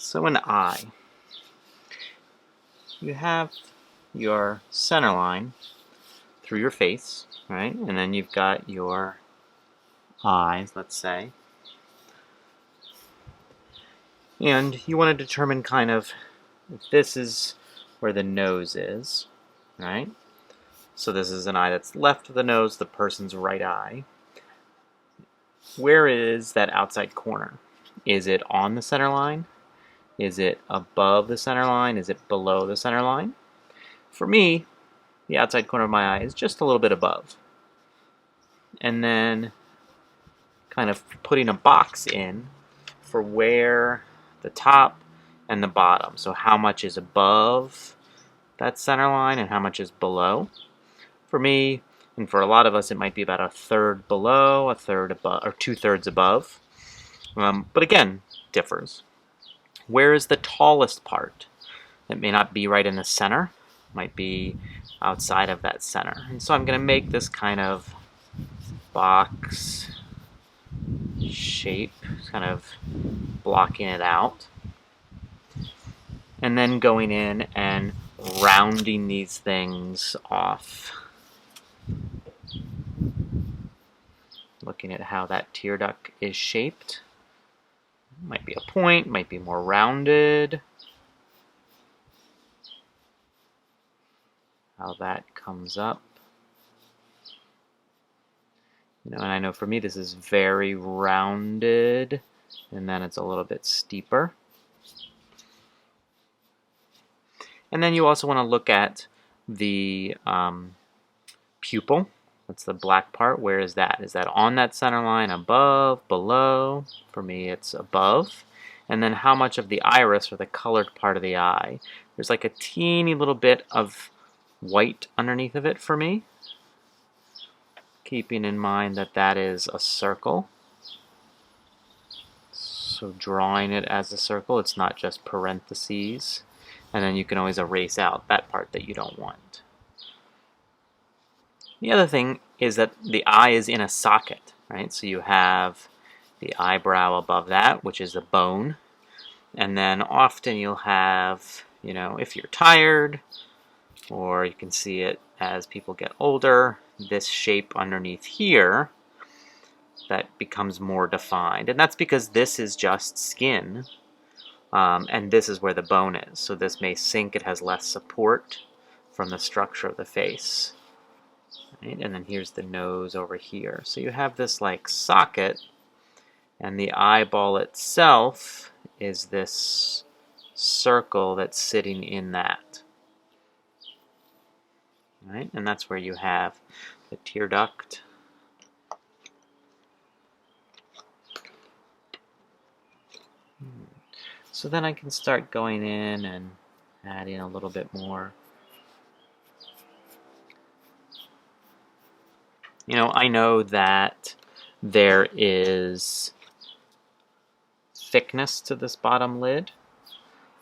So an eye. You have your center line through your face, right? And then you've got your eyes, let's say. And you want to determine kind of if this is where the nose is, right? So this is an eye that's left of the nose, the person's right eye. Where is that outside corner? Is it on the center line? Is it above the center line? Is it below the center line? For me, the outside corner of my eye is just a little bit above. And then kind of putting a box in for where the top and the bottom. So how much is above that center line and how much is below. For me, and for a lot of us, it might be about a third below, a third above, or 2/3 above. But again, differs. Where is the tallest part? It may not be right in the center, might be outside of that center. And so I'm going to make this kind of box shape, kind of blocking it out. And then going in and rounding these things off. Looking at how that tear duct is shaped. Might be a point, might be more rounded. How that comes up. And I know for me this is very rounded, and then it's a little bit steeper. And then you also want to look at the pupil. That's the black part. Where is that? Is that on that center line, above, below? For me, it's above. And then how much of the iris, or the colored part of the eye? There's like a teeny little bit of white underneath of it for me. Keeping in mind that that is a circle. So drawing it as a circle, it's not just parentheses. And then you can always erase out that part that you don't want. The other thing is that the eye is in a socket, right? So you have the eyebrow above that, which is a bone. And then often you'll have, if you're tired, or you can see it as people get older, this shape underneath here that becomes more defined. And that's because this is just skin, and this is where the bone is. So this may sink, it has less support from the structure of the face. Right? And then here's the nose over here. So you have this like socket, and the eyeball itself is this circle that's sitting in that. Right? And that's where you have the tear duct. So then I can start going in and adding a little bit more. I know that there is thickness to this bottom lid.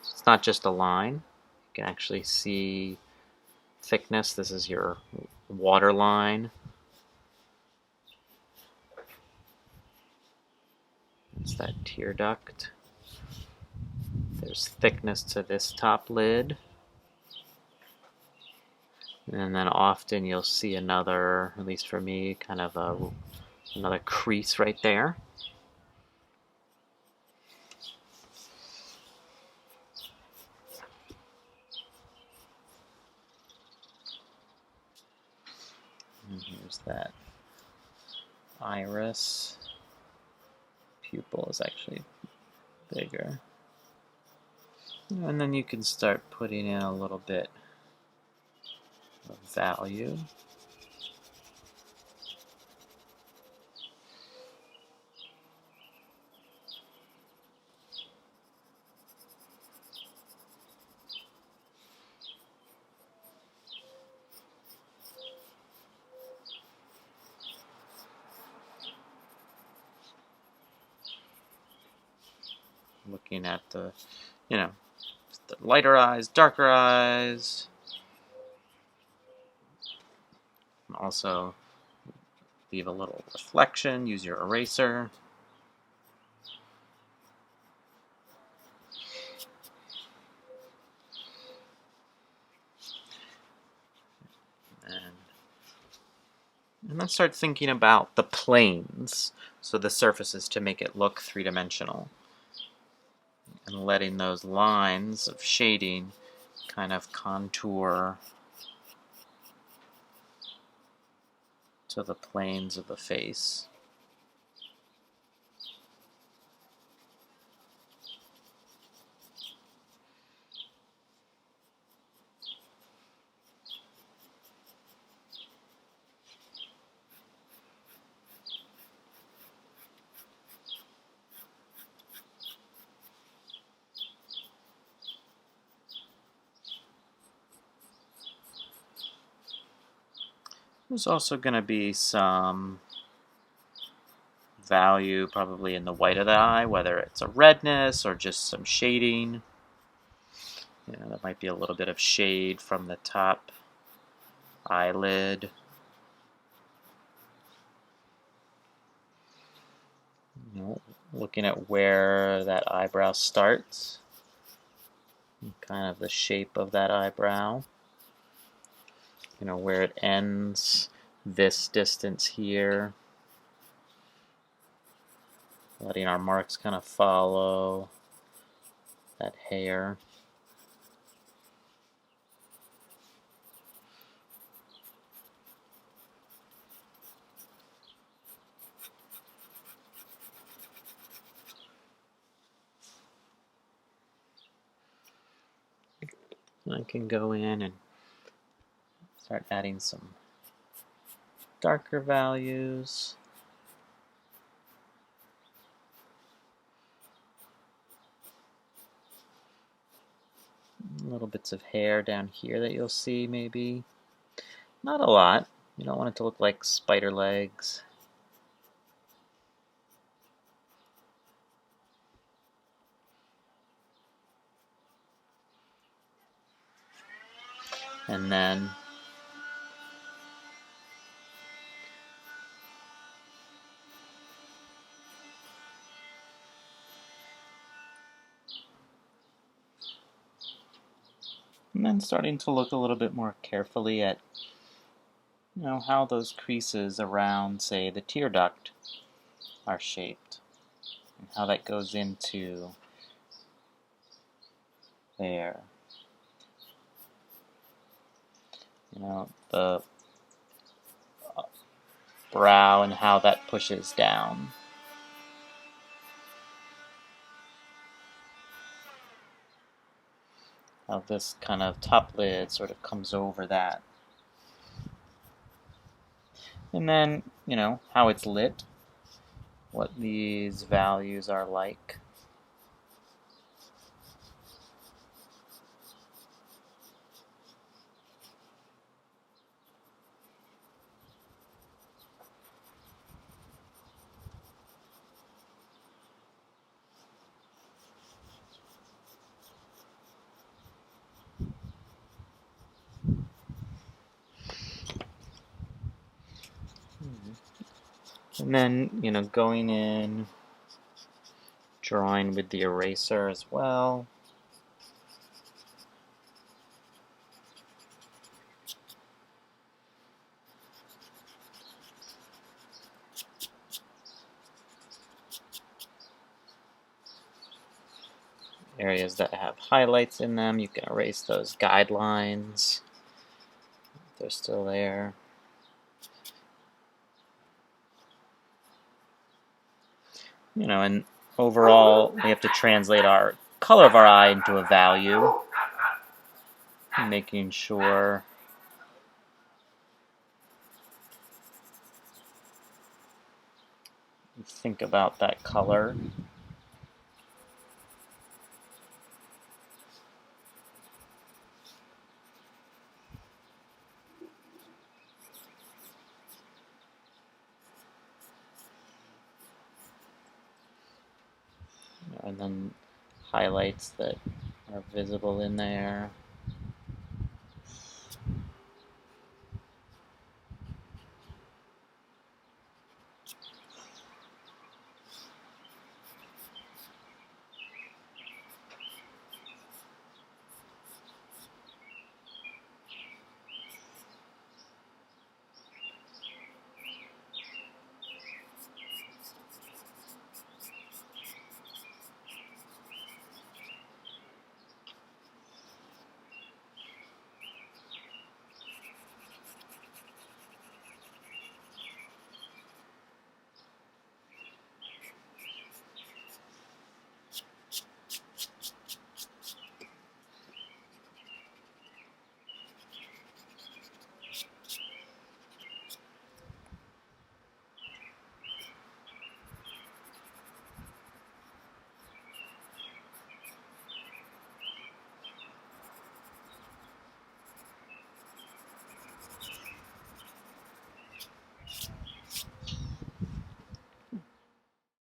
It's not just a line. You can actually see thickness. This is your water line. It's that tear duct. There's thickness to this top lid. And then often you'll see another, at least for me, kind of another crease right there. And here's that iris. Pupil is actually bigger. And then you can start putting in a little bit of value. Looking at the, the lighter eyes, darker eyes. And also leave a little reflection, use your eraser. And let's start thinking about the planes, so the surfaces, to make it look three-dimensional. And letting those lines of shading kind of contour to the planes of the face. There's also going to be some value probably in the white of the eye, whether it's a redness or just some shading. You know, there might be a little bit of shade from the top eyelid. You know, looking at where that eyebrow starts, and kind of the shape of that eyebrow. You know, where it ends, this distance here. Letting our marks kind of follow that hair. I can go in and start adding some darker values. Little bits of hair down here that you'll see, maybe. Not a lot. You don't want it to look like spider legs. And then starting to look a little bit more carefully at, you know, how those creases around, say, the tear duct are shaped, and how that goes into there. You know, the brow and how that pushes down. How this kind of top lid sort of comes over that. And then, you know, how it's lit, what these values are like. And then, you know, going in, drawing with the eraser as well. Areas that have highlights in them, you can erase those guidelines. They're still there. You know, and overall, we have to translate our color of our eye into a value. Making sure you think about that color. And then highlights that are visible in there.